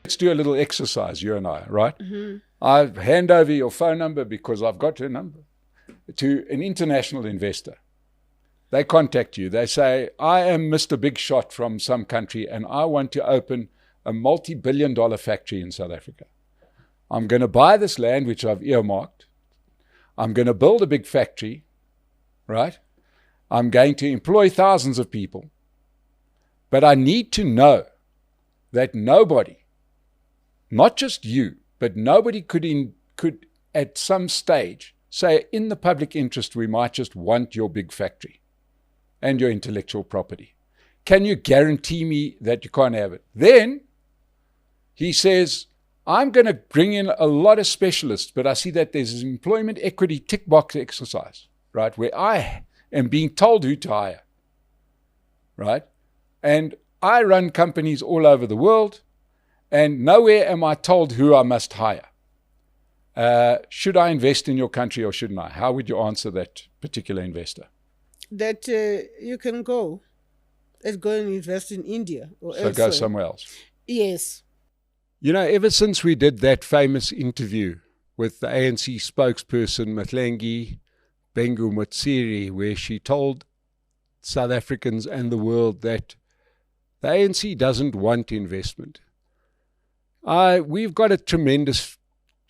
Let's do a little exercise, you and I, right? I hand over your phone number because I've got her number to an international investor. They contact you. They say, I am Mr. Big Shot from some country and I want to open a multi-billion-dollar factory in South Africa. I'm going to buy this land, which I've earmarked. I'm going to build a big factory, right? I'm going to employ thousands of people. But I need to know that nobody, not just you, but nobody could at some stage say, in the public interest, we might just want your big factory and your intellectual property. Can you guarantee me that you can't have it? Then he says, I'm going to bring in a lot of specialists, but I see that there's an employment equity tick box exercise, right, where I am being told who to hire, right? And I run companies all over the world, and nowhere am I told who I must hire. Should I invest in your country or shouldn't I? How would you answer that particular investor? That you can go and invest in India or elsewhere. So go somewhere else. Yes. You know, ever since we did that famous interview with the ANC spokesperson, Mahlengi Bengu-Motsiri, where she told South Africans and the world that the ANC doesn't want investment. We've got a tremendous,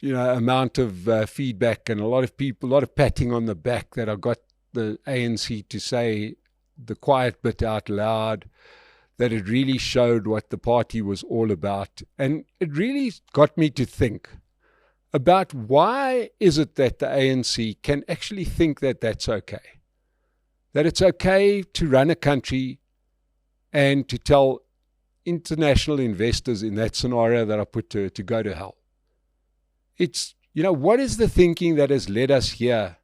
amount of feedback and a lot of people, a lot of patting on the back that I got the ANC to say the quiet bit out loud, that it really showed what the party was all about. And it really got me to think about why is it that the ANC can actually think that that's okay. That it's okay to run a country and to tell international investors in that scenario that I put to go to hell. It's, what is the thinking that has led us here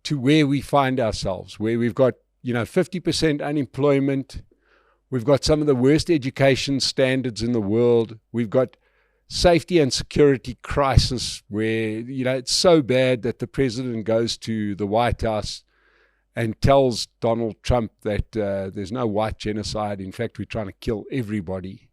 to where we find ourselves, where we've got, 50% unemployment, we've got some of the worst education standards in the world, we've got safety and security crisis where, it's so bad that the president goes to the White House and tells Donald Trump that there's no white genocide. In fact, we're trying to kill everybody.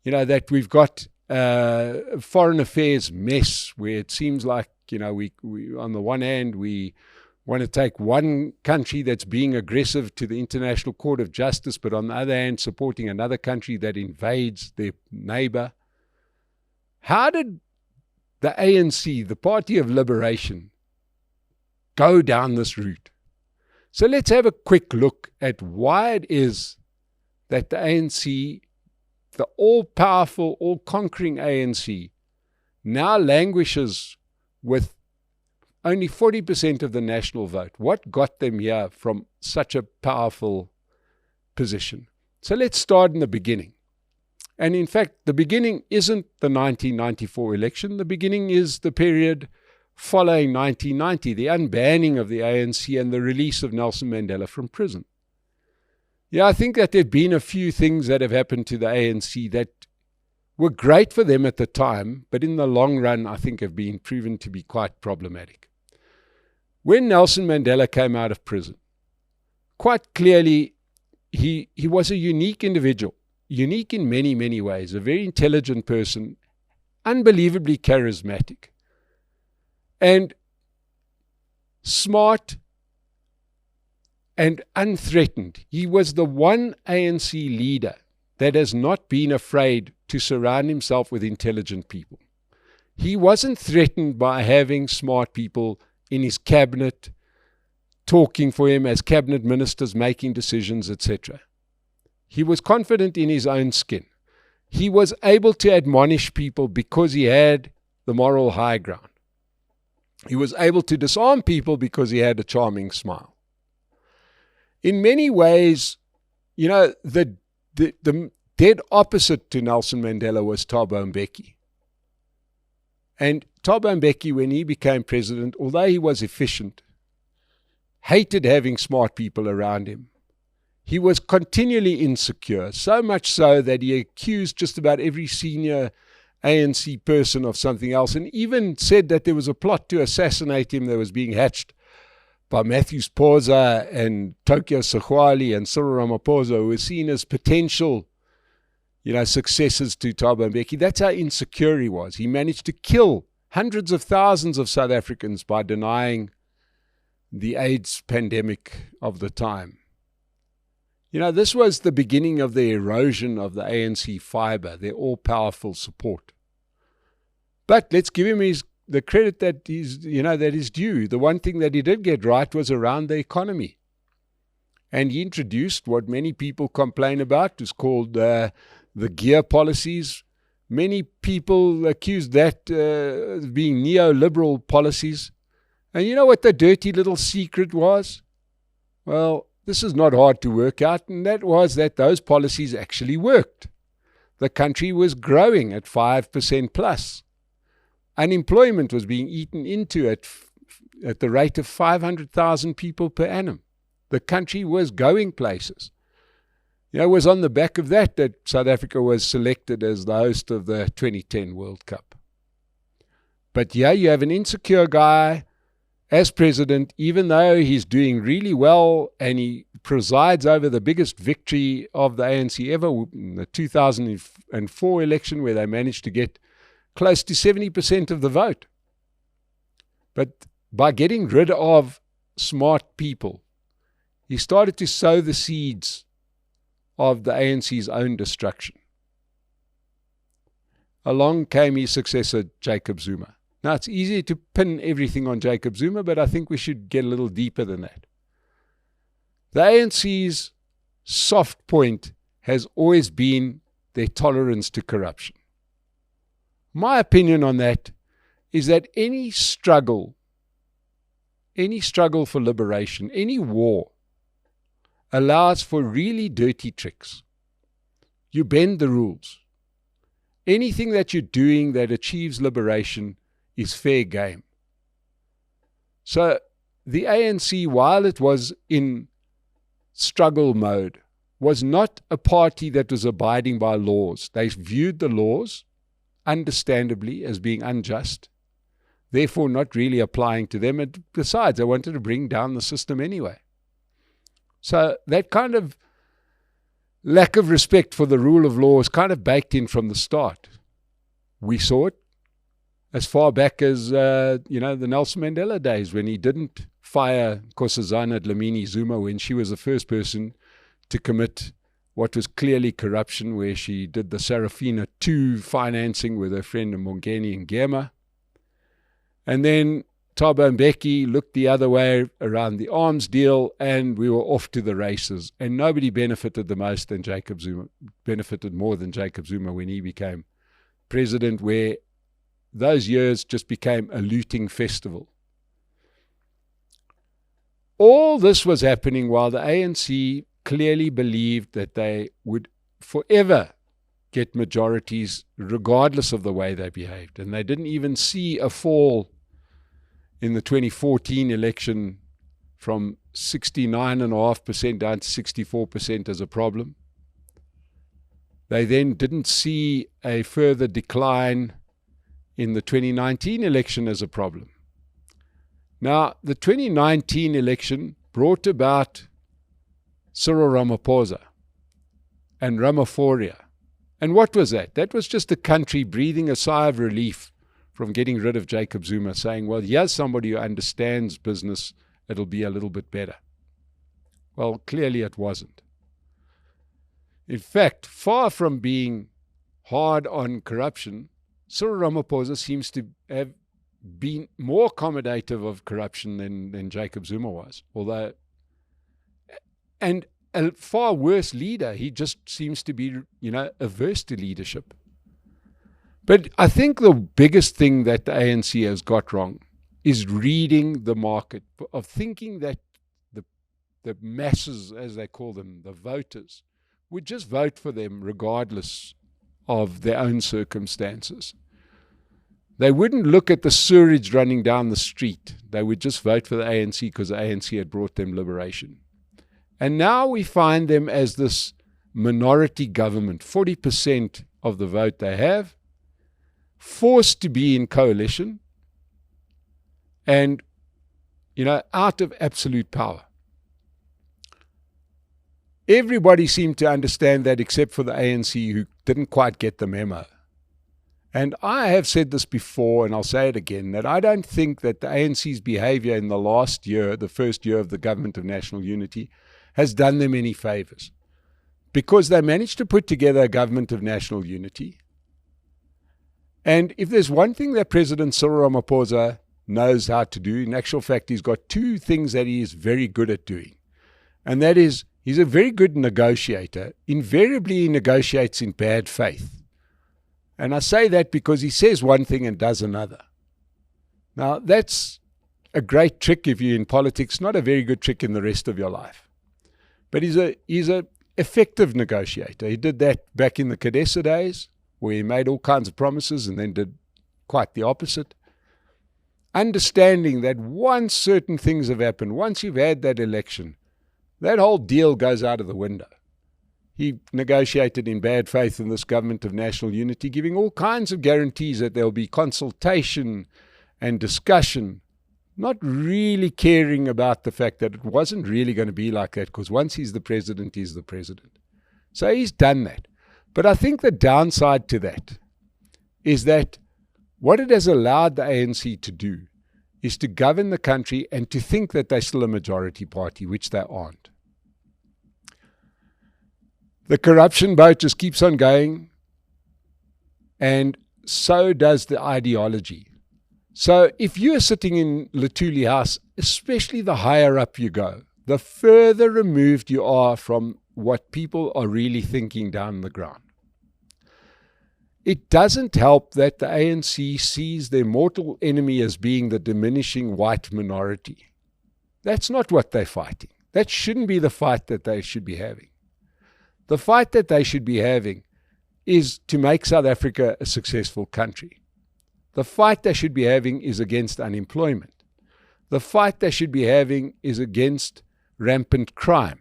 That we've got a foreign affairs mess where it seems like, we on the one hand, we want to take one country that's being aggressive to the International Court of Justice, but on the other hand, supporting another country that invades their neighbor. How did the ANC, the Party of Liberation, go down this route? So let's have a quick look at why it is that the ANC, the all-powerful, all-conquering ANC, now languishes with only 40% of the national vote. What got them here from such a powerful position? So let's start in the beginning. And in fact, the beginning isn't the 1994 election. The beginning is the period following 1990, the unbanning of the ANC and the release of Nelson Mandela from prison. Yeah, I think that there have been a few things that have happened to the ANC that were great for them at the time, but in the long run, I think have been proven to be quite problematic. When Nelson Mandela came out of prison, quite clearly, he was a unique individual, unique in many, many ways, a very intelligent person, unbelievably charismatic, and smart and unthreatened. He was the one ANC leader that has not been afraid to surround himself with intelligent people. He wasn't threatened by having smart people in his cabinet, talking for him as cabinet ministers, making decisions, etc. He was confident in his own skin. He was able to admonish people because he had the moral high ground. He was able to disarm people because he had a charming smile. In many ways, the dead opposite to Nelson Mandela was Thabo Mbeki. And Thabo Mbeki, when he became president, although he was efficient, hated having smart people around him. He was continually insecure, so much so that he accused just about every senior ANC person of something else, and even said that there was a plot to assassinate him that was being hatched by Matthew Spoza and Tokyo Sexwali and Cyril Ramaphosa, who were seen as potential, successors to Thabo Mbeki. That's how insecure he was. He managed to kill hundreds of thousands of South Africans by denying the AIDS pandemic of the time. This was the beginning of the erosion of the ANC fibre, their all-powerful support. But let's give him the credit that is due. The one thing that he did get right was around the economy. And he introduced what many people complain about, is called the gear policies. Many people accuse that of being neoliberal policies. And you know what the dirty little secret was? Well, this is not hard to work out, and that was that those policies actually worked. The country was growing at 5% plus. Unemployment was being eaten into at the rate of 500,000 people per annum. The country was going places. It was on the back of that South Africa was selected as the host of the 2010 World Cup. But yeah, you have an insecure guy as president, even though he's doing really well and he presides over the biggest victory of the ANC ever in the 2004 election, where they managed to get close to 70% of the vote. But by getting rid of smart people, he started to sow the seeds of the ANC's own destruction. Along came his successor, Jacob Zuma. Now, it's easy to pin everything on Jacob Zuma, but I think we should get a little deeper than that. The ANC's soft point has always been their tolerance to corruption. My opinion on that is that any struggle for liberation, any war, allows for really dirty tricks. You bend the rules. Anything that you're doing that achieves liberation is fair game. So the ANC, while it was in struggle mode, was not a party that was abiding by laws. They viewed the laws, understandably, as being unjust, therefore not really applying to them. And besides, they wanted to bring down the system anyway. So that kind of lack of respect for the rule of law is kind of baked in from the start. We saw it as far back as, the Nelson Mandela days, when he didn't fire Nkosazana Dlamini Zuma when she was the first person to commit what was clearly corruption, where she did the Sarafina 2 financing with her friend Mongeni Ngema. And then Thabo Mbeki looked the other way around the arms deal, and we were off to the races. And nobody benefited the most than Jacob Zuma, benefited more than Jacob Zuma when he became president, where those years just became a looting festival. All this was happening while the ANC clearly believed that they would forever get majorities regardless of the way they behaved. And they didn't even see a fall in the 2014 election from 69.5% down to 64% as a problem. They then didn't see a further decline in the 2019 election as a problem. Now, the 2019 election brought about Cyril Ramaphosa and Ramaphoria. And what was that? That was just the country breathing a sigh of relief from getting rid of Jacob Zuma, saying, well, here's somebody who understands business, it'll be a little bit better. Well, clearly it wasn't. In fact, far from being hard on corruption, Cyril Ramaphosa seems to have been more accommodative of corruption than Jacob Zuma was. And a far worse leader. He just seems to be, averse to leadership. But I think the biggest thing that the ANC has got wrong is reading the market, of thinking that the masses, as they call them, the voters, would just vote for them regardless of their own circumstances. They wouldn't look at the sewage running down the street. They would just vote for the ANC because the ANC had brought them liberation. And now we find them as this minority government, 40% of the vote they have, forced to be in coalition and, out of absolute power. Everybody seemed to understand that except for the ANC, who didn't quite get the memo. And I have said this before, and I'll say it again, that I don't think that the ANC's behavior in the last year, the first year of the Government of National Unity, has done them any favors. Because they managed to put together a Government of National Unity. And if there's one thing that President Cyril Ramaphosa knows how to do, in actual fact, he's got two things that he is very good at doing. And that is, he's a very good negotiator. Invariably, he negotiates in bad faith. And I say that because he says one thing and does another. Now, that's a great trick if you're in politics, not a very good trick in the rest of your life. But he's a effective negotiator. He did that back in the Cadessa days, where he made all kinds of promises and then did quite the opposite. Understanding that once certain things have happened, once you've had that election, that whole deal goes out of the window. He negotiated in bad faith in this Government of National Unity, giving all kinds of guarantees that there will be consultation and discussion, not really caring about the fact that it wasn't really going to be like that, because once he's the president, he's the president. So he's done that. But I think the downside to that is that what it has allowed the ANC to do is to govern the country and to think that they're still a majority party, which they aren't. The corruption boat just keeps on going, and so does the ideology. So if you're sitting in Luthuli House, especially the higher up you go, the further removed you are from what people are really thinking down the ground. It doesn't help that the ANC sees their mortal enemy as being the diminishing white minority. That's not what they're fighting. That shouldn't be the fight that they should be having. The fight that they should be having is to make South Africa a successful country. The fight they should be having is against unemployment. The fight they should be having is against rampant crime.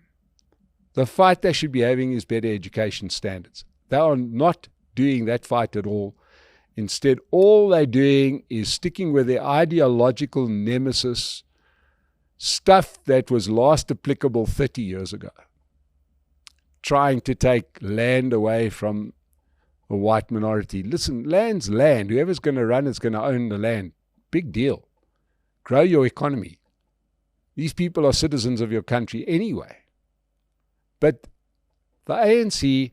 The fight they should be having is better education standards. They are not doing that fight at all. Instead, all they're doing is sticking with their ideological nemesis, stuff that was last applicable 30 years ago. Trying to take land away from a white minority. Listen, land's land. Whoever's going to run is going to own the land. Big deal. Grow your economy. These people are citizens of your country anyway. But the ANC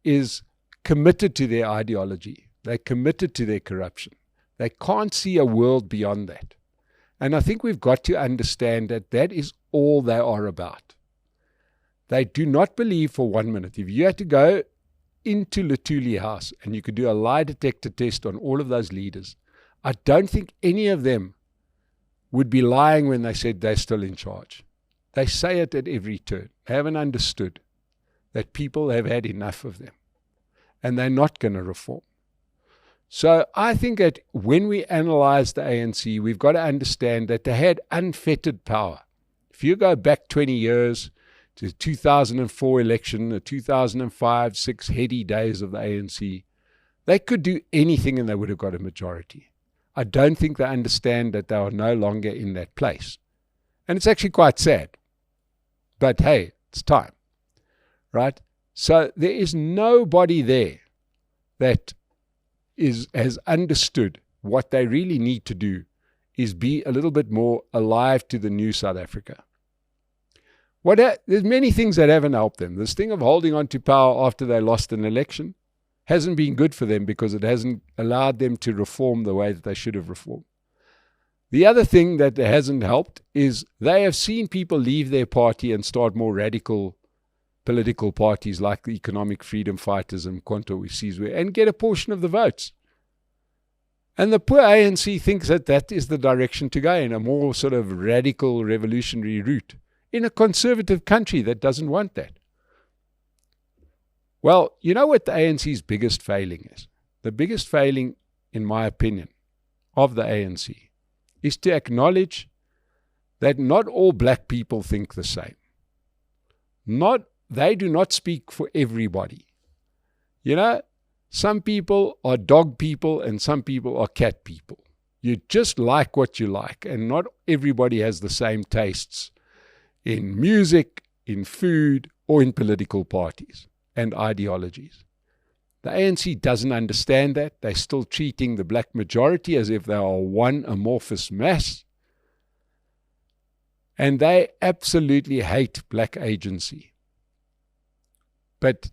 is committed to their ideology. They're committed to their corruption. They can't see a world beyond that. And I think we've got to understand that that is all they are about. They do not believe for 1 minute. If you had to go into Luthuli House and you could do a lie detector test on all of those leaders, I don't think any of them would be lying when they said they're still in charge. They say it at every turn. They haven't understood that people have had enough of them and they're not going to reform. So I think that when we analyze the ANC, we've got to understand that they had unfettered power. If you go back 20 years, to the 2004 election, the 2005-06 heady days of the ANC, they could do anything and they would have got a majority. I don't think they understand that they are no longer in that place. And it's actually quite sad. But hey, it's time, right? So there is nobody there that has understood what they really need to do is be a little bit more alive to the new South Africa. There's many things that haven't helped them. This thing of holding on to power after they lost an election hasn't been good for them because it hasn't allowed them to reform the way that they should have reformed. The other thing that hasn't helped is they have seen people leave their party and start more radical political parties like the Economic Freedom Fighters and Mkhonto Wesizwe and get a portion of the votes. And the poor ANC thinks that that is the direction to go in, a more sort of radical revolutionary route in a conservative country that doesn't want that. Well, you know what the ANC's biggest failing is? The biggest failing, in my opinion, of the ANC is to acknowledge that not all black people think the same. They do not speak for everybody. You know, some people are dog people and some people are cat people. You just like what you like, and not everybody has the same tastes in music, in food, or in political parties and ideologies. The ANC doesn't understand that. They're still treating the black majority as if they are one amorphous mass. And they absolutely hate black agency. But,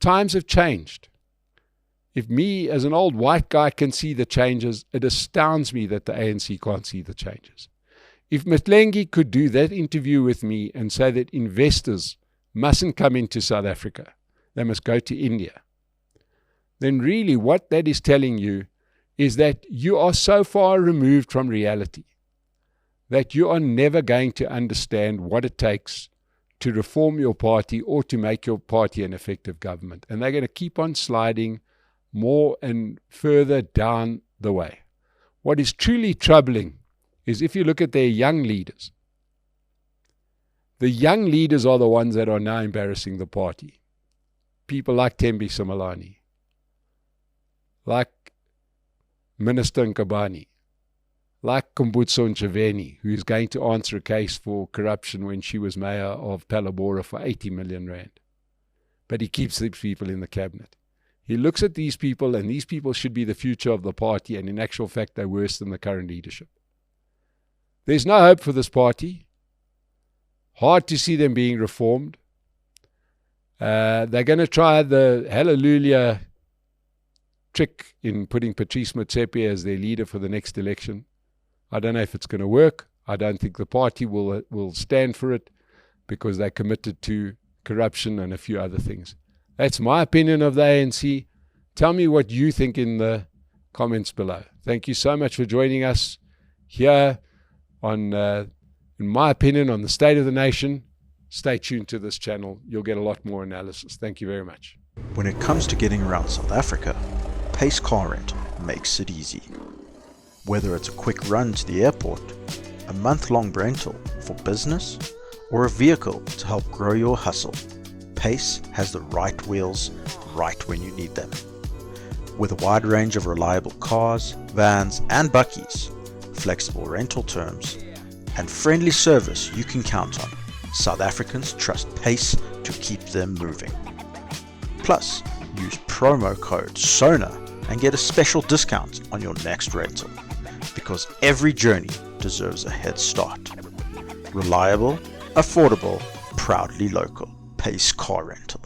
times have changed. If me, as an old white guy, can see the changes, it astounds me that the ANC can't see the changes. If Mthlengi could do that interview with me and say that investors mustn't come into South Africa, they must go to India, then really what that is telling you is that you are so far removed from reality that you are never going to understand what it takes to reform your party or to make your party an effective government. And they're going to keep on sliding more and further down the way. What is truly troubling is if you look at their young leaders. The young leaders are the ones that are now embarrassing the party. People like Thembi Simelane, like Minister Nkabani, like Kumbutso Ntshavheni, who is going to answer a case for corruption when she was mayor of Palabora for 80 million rand. But he keeps these people in the cabinet. He looks at these people, and these people should be the future of the party, and in actual fact, they're worse than the current leadership. There's no hope for this party. Hard to see them being reformed. They're going to try the hallelujah trick in putting Patrice Motsepe as their leader for the next election. I don't know if it's going to work. I don't think the party will stand for it because they're committed to corruption and a few other things. That's my opinion of the ANC. Tell me what you think in the comments below. Thank you so much for joining us here on, in my opinion, on the state of the nation. Stay tuned to this channel. You'll get a lot more analysis. Thank you very much. When it comes to getting around South Africa, Pace Car Rental makes it easy. Whether it's a quick run to the airport, a month-long rental for business, or a vehicle to help grow your hustle, Pace has the right wheels right when you need them. With a wide range of reliable cars, vans and bakkies, flexible rental terms, and friendly service you can count on, South Africans trust Pace to keep them moving. Plus, use promo code SONA and get a special discount on your next rental, because every journey deserves a head start. Reliable, affordable, proudly local. Pace Car Rental.